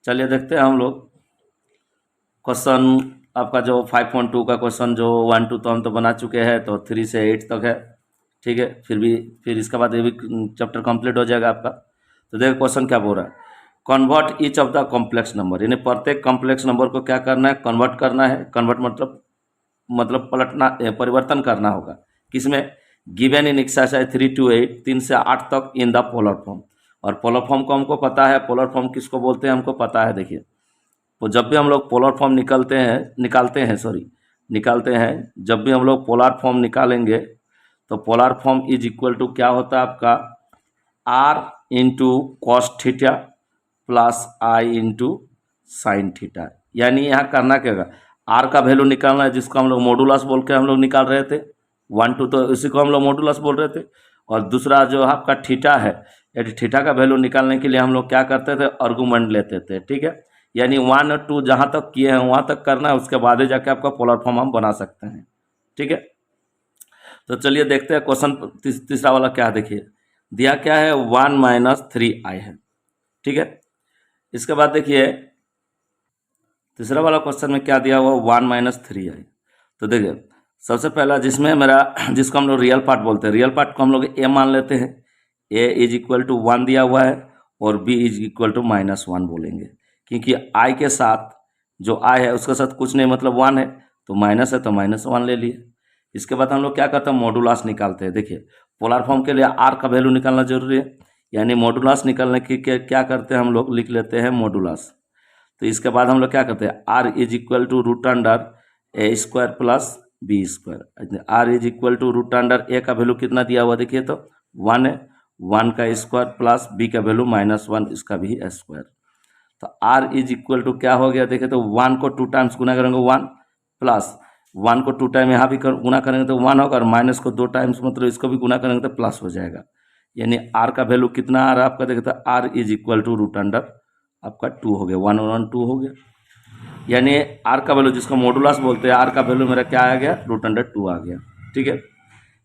चलिए देखते हैं हम लोग क्वेश्चन आपका जो 5.2 का क्वेश्चन जो 1 2 तो हम तो बना चुके हैं, तो 3 से 8 तक है। ठीक है, फिर इसके बाद ये भी चैप्टर कंप्लीट हो जाएगा आपका। तो देखो क्वेश्चन क्या बोल रहा है, convert each of the complex number, यानी प्रत्येक कॉम्प्लेक्स नंबर को क्या करना है, कन्वर्ट करना है। कन्वर्ट मतलब पलटना, परिवर्तन करना होगा किसमें, गिवन इन एक्सरसाइज 3 to 8, 3 से 8 तक इन द पोलर फॉर्म। और पोलर फॉर्म को हमको पता है, पोलर फॉर्म किसको बोलते हैं हमको पता है। देखिए, तो जब भी हम लोग पोलर फॉर्म निकालते हैं, जब भी हम लोग पोलर फॉर्म निकालेंगे तो polar form is equal to क्या होता है आपका, r into cos theta plus i into sine theta. यानी यहाँ करना क्या होगा, आर का वैल्यू निकालना है, जिसको हम लोग मॉडुलस बोल के हम लोग निकाल रहे थे। 1 2 तो इसी को हम लोग मॉडुलस बोल रहे थे। और दूसरा जो आपका थीटा है, यदि थीटा का वैल्यू निकालने के लिए हम लोग क्या करते थे, आर्गुमेंट लेते थे। ठीक है, यानी 1 और 2 जहाँ तक किए हैं वहाँ तक करना है, उसके बाद ही जाके आपका पोलर फॉर्म हम बना सकते हैं। ठीक है, तो चलिए देखते हैं क्वेश्चन तीसरा वाला क्या है। देखिए दिया क्या है, 1 - 3i है। ठीक है, इसके बाद देखिए तीसरा वाला क्वेश्चन में क्या दिया हुआ, 1 - 3i। तो देखिए सबसे पहला जिसमें मेरा जिसको हम लोग रियल पार्ट बोलते हैं, रियल पार्ट को हम लोग ए मान लेते हैं। ए इज इक्वल टू 1 दिया हुआ है और बी इज इक्वल टू -1 बोलेंगे, क्योंकि आई के साथ जो आई है उसके साथ कुछ नहीं, मतलब 1 है, तो माइनस है तो -1 ले लिए। इसके बाद हम लोग क्या करते हैं, मॉडुलस निकालते हैं। देखिए पोलर फॉर्म के लिए आर का वैल्यू निकालना जरूरी है, यानी मॉडुलस निकालने की क्या करते हैं हम लोग, लिख लेते हैं मॉडुलस। तो इसके बाद हम लोग क्या करते हैं, R is equal to root under A square plus B square. R is equal to root under A का वैल्यू कितना दिया हुआ, देखिए तो 1 है, 1 का स्क्वायर प्लस बी का वैल्यू -1, इसका भी स्क्वायर। तो आर इज इक्वल टू क्या हो गया, देखिए तो 1 को 2 टाइम्स गुना करेंगे 1, प्लस 1 को 2 टाइम यहाँ भी गुना करेंगे तो 1 होगा, और माइनस को 2 टाइम्स मतलब इसको भी गुना करेंगे तो प्लस हो जाएगा। यानी आर का वैल्यू कितना आ रहा है आपका, देखिए तो r is equal to root under आपका 2 हो गया, 1 और 1 2 हो गया। यानी आर का वैल्यू जिसको मॉडुलस बोलते हैं, आर का वैल्यू मेरा क्या आ गया, √2 आ गया। ठीक है,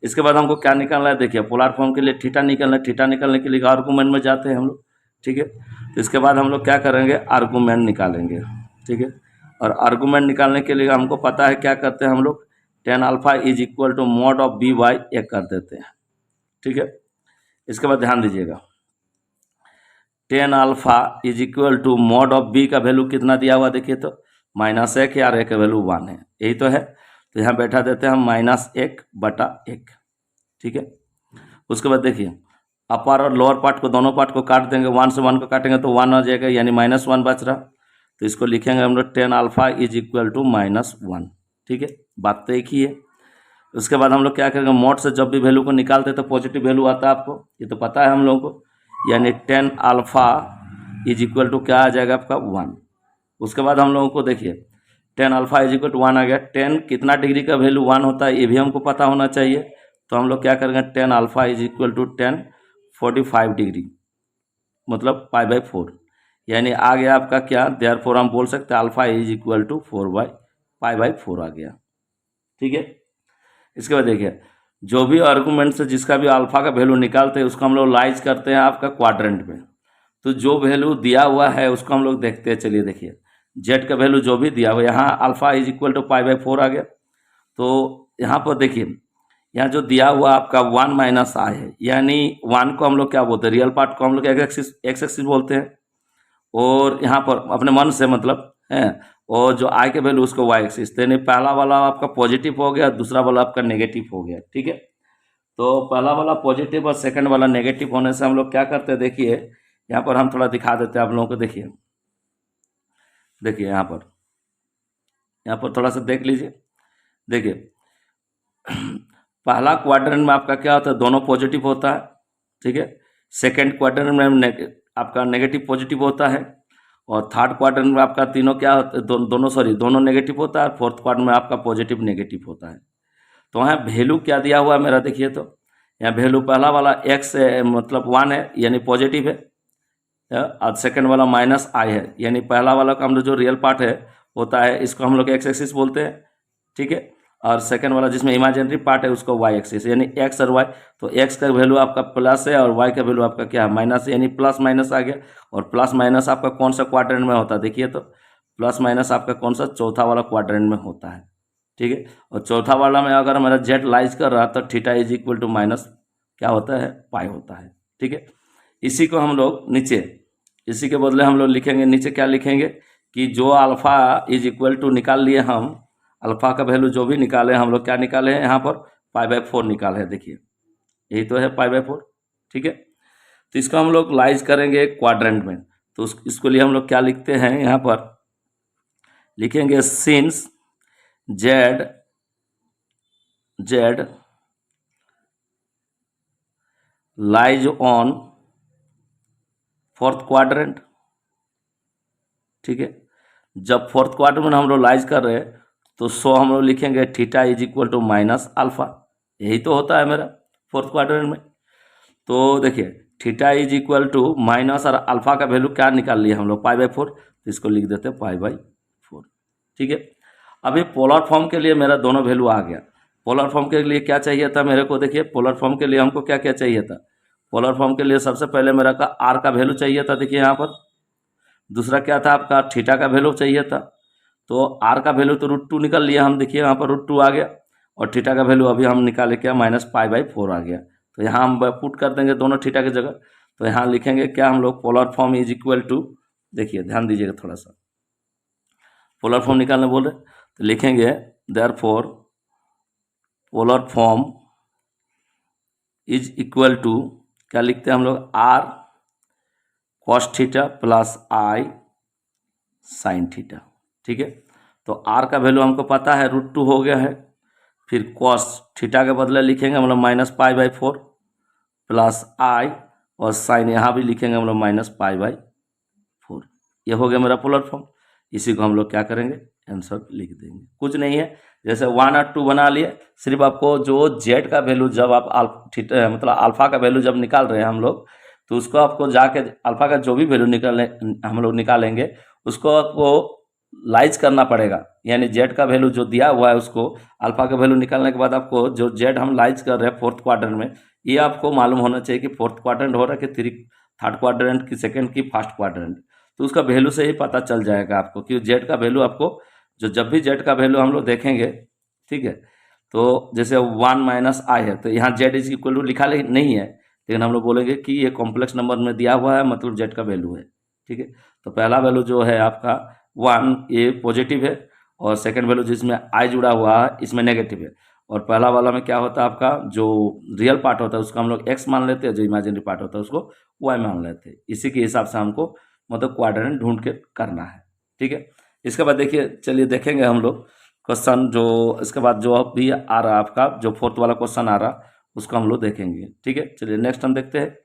इसके बाद हमको क्या निकालना है, देखिए पोलर फॉर्म के लिए थीटा निकालना है। थीटा निकालने के लिए आर्गूमेंट में जाते हैं हम लोग। ठीक है, तो इसके बाद हम लोग क्या करेंगे, आर्गूमेंट निकालेंगे। ठीक है, और आर्गूमेंट निकालने के लिए हमको पता है क्या करते हैं हम लोग, tan alpha is equal to mod of B by A कर देते हैं। ठीक है, इसके बाद ध्यान दीजिएगा, tan alpha is equal to mod of b का वैल्यू कितना दिया हुआ, देखिए तो -1 है, और ए का वैल्यू 1 है, यही तो है। तो यहाँ बैठा देते हैं हम -1/1। ठीक है, उसके बाद देखिए अपर और लोअर पार्ट को, दोनों पार्ट को काट देंगे, 1 से 1 को काटेंगे तो 1 आ जाएगा, यानी -1 बच रहा। तो इसको लिखेंगे हम लोग tan alpha is equal to -1। ठीक है, बात तो एक ही है। उसके बाद हम लोग क्या करेंगे, मॉड से जब भी वैल्यू को निकालते हैं तो पॉजिटिव वैल्यू आता है, आपको ये तो पता है हम लोगों को। यानी tan alpha is equal to क्या आ जाएगा आपका 1। उसके बाद हम लोगों को देखिए tan alpha is equal to 1 आ गया। tan कितना डिग्री का वैल्यू 1 होता है ये भी हमको पता होना चाहिए। तो हम लोग क्या करेंगे, tan alpha is equal to tan 45 degree, मतलब π/4। यानी आ गया आपका क्या, देयरफॉर हम बोल सकते हैं अल्फा इज इक्वल टू π/4 आ गया। ठीक है, इसके बाद देखिए जो भी आर्गूमेंट से जिसका भी अल्फा का वैल्यू निकालते हैं उसको हम लोग लाइज करते हैं आपका क्वाड्रेंट में। तो जो वैल्यू दिया हुआ है उसको हम लोग देखते हैं। चलिए देखिए जेड का वैल्यू जो भी दिया हुआ, यहाँ अल्फा इज इक्वल टू π/4 आ गया। तो यहाँ पर देखिए, यहाँ जो दिया हुआ आपका 1 - i है, यानी 1 को हम लोग क्या बोलते हैं, रियल पार्ट को हम लोग एक्स एक्सिस बोलते हैं, और यहाँ पर अपने मन से मतलब है, और जो आई के वैल्यू उसको वाई एक्सिस। यानी पहला वाला आपका पॉजिटिव हो गया, दूसरा वाला आपका नेगेटिव हो गया। ठीक है, तो पहला वाला पॉजिटिव और सेकंड वाला नेगेटिव होने से हम लोग क्या करते हैं, देखिए यहाँ पर हम थोड़ा दिखा देते हैं आप लोगों को। देखिए देखिए यहाँ पर थोड़ा सा देख लीजिए। देखिए पहला क्वाड्रेंट में आपका क्या होता है, दोनों पॉजिटिव होता है। ठीक है, सेकंड क्वाड्रेंट में आपका नेगेटिव पॉजिटिव होता है, और थर्ड क्वाड्रेंट में आपका तीनों क्या होता है, दोनों नेगेटिव होता है, फोर्थ क्वाड्रेंट में आपका पॉजिटिव नेगेटिव होता है। तो यहाँ वैल्यू क्या दिया हुआ है मेरा, देखिए तो यहाँ वैल्यू पहला वाला एक्स मतलब 1 है, यानी पॉजिटिव है, और सेकंड वाला -i है, यानी पहला वाला का हम लोग जो रियल पार्ट है होता है, इसको हम लोग एक्स एक्सिस बोलते हैं। ठीक है, और सेकंड वाला जिसमें इमेजिनरी पार्ट है उसको वाई एक्सिस, यानी एक्स और वाई। तो एक्स का वैल्यू आपका प्लस है और वाई का वैल्यू आपका क्या है, माइनस, यानी प्लस माइनस आ गया। और प्लस माइनस आपका कौन सा क्वाड्रेंट में होता है, देखिए तो प्लस माइनस आपका कौन सा, चौथा वाला क्वाड्रेंट में होता है। ठीक है, और चौथा वाला में अगर हमारा जेड लाइज कर रहा तो theta is equal to minus क्या होता है, पाई होता है। ठीक है, इसी को हम लोग नीचे, इसी के बदले हम लोग लिखेंगे नीचे, क्या लिखेंगे कि जो अल्फ़ा इज इक्वल टू निकाल लिए हम, अल्फ़ा का वैल्यू जो भी निकाले हम लोग, क्या निकाले हैं यहाँ पर, पाई/4 निकाले हैं। देखिए यही तो है पाई/4। ठीक है, तो इसको हम लोग लाइज करेंगे क्वाड्रेंट में। तो इसको लिए हम लोग क्या लिखते हैं, यहाँ पर लिखेंगे since Z lies on fourth quadrant. ठीक है, जब फोर्थ क्वाड्रेंट में हम लोग लाइज कर रहे हैं तो सो हम लोग लिखेंगे theta is equal to minus alpha, यही तो होता है मेरा फोर्थ क्वाड्रेंट में। तो देखिए theta is equal to minus और अल्फा का वैल्यू क्या निकाल लिए हम लोग, पाई/4, तो इसको लिख देते हैं पाई/4। ठीक है, अभी पोलर फॉर्म के लिए मेरा दोनों वैल्यू आ गया। पोलर फॉर्म के लिए क्या चाहिए था मेरे को, देखिए पोलर फॉर्म के लिए हमको क्या क्या चाहिए था। पोलर फॉर्म के लिए सबसे पहले मेरा का आर का वैल्यू चाहिए था, देखिए यहाँ पर। दूसरा क्या था आपका, थीटा का वैल्यू चाहिए था। तो आर का वैल्यू तो √2 निकल लिया हम, देखिए यहाँ पर √2 आ गया। और थीटा का वैल्यू अभी हम निकाले क्या, -पाई/4 आ गया। तो यहाँ हम पुट कर देंगे दोनों थीटा की जगह। तो यहाँ लिखेंगे क्या हम लोग, polar form is equal to, देखिए ध्यान दीजिएगा थोड़ा सा, पोलर फॉर्म निकालने बोल रहे तो लिखेंगे therefore polar form is equal to, क्या लिखते हैं हम लोग, r cos theta plus i sine theta. ठीक है, तो आर का वैल्यू हमको पता है √2 हो गया है। फिर कॉस थीटा के बदले लिखेंगे हम लोग -पाई/4 प्लस आई, और साइन यहाँ भी लिखेंगे हम लोग -पाई/4। ये हो गया मेरा पोलर फॉर्म। इसी को हम लोग क्या करेंगे, आंसर लिख देंगे। कुछ नहीं है, जैसे 1 और 2 बना लिए। सिर्फ आपको जो जेड का वैल्यू, जब आप थीटा मतलब अल्फा का वैल्यू जब निकाल रहे हैं हम लोग, तो उसको आपको जाके अल्फा का जो भी वैल्यू हम लोग निकालेंगे उसको आपको लाइज करना पड़ेगा। यानी जेड का वैल्यू जो दिया हुआ है उसको अल्फा का वैल्यू निकालने के बाद आपको जो जेड हम लाइज कर रहे हैं फोर्थ क्वाड्रेंट में, ये आपको मालूम होना चाहिए कि फोर्थ क्वाड्रेंट हो रहा है कि थर्ड क्वाड्रेंट की, सेकंड की, फर्स्ट क्वाड्रेंट। तो उसका वैल्यू से ही पता चल जाएगा आपको कि जेड का वैल्यू आपको, जो जब भी जेड का वैल्यू हम लोग देखेंगे, ठीक है, तो जैसे 1 - आई है तो यहाँ जेड इज इक्वल टू लिखा नहीं है, लेकिन हम लोग बोलेंगे कि ये कॉम्प्लेक्स नंबर में दिया हुआ है, मतलब जेड का वैल्यू है। ठीक है, तो पहला वैल्यू जो है आपका 1, ये पॉजिटिव है, और सेकंड वैल्यू जिसमें आई जुड़ा हुआ है इसमें नेगेटिव है। और पहला वाला में क्या होता है आपका, जो रियल पार्ट होता है उसको हम लोग एक्स मान लेते हैं, जो इमेजिनरी पार्ट होता है उसको वाई मान लेते हैं। इसी के हिसाब से हमको मतलब क्वाड्रेंट ढूंढ के करना है। ठीक है, इसके बाद देखिए, चलिए देखेंगे हम लोग क्वेश्चन जो इसके बाद जो भी आ रहा है आपका, जो फोर्थ वाला क्वेश्चन आ रहा उसको हम लोग देखेंगे। ठीक है, चलिए नेक्स्ट हम देखते हैं।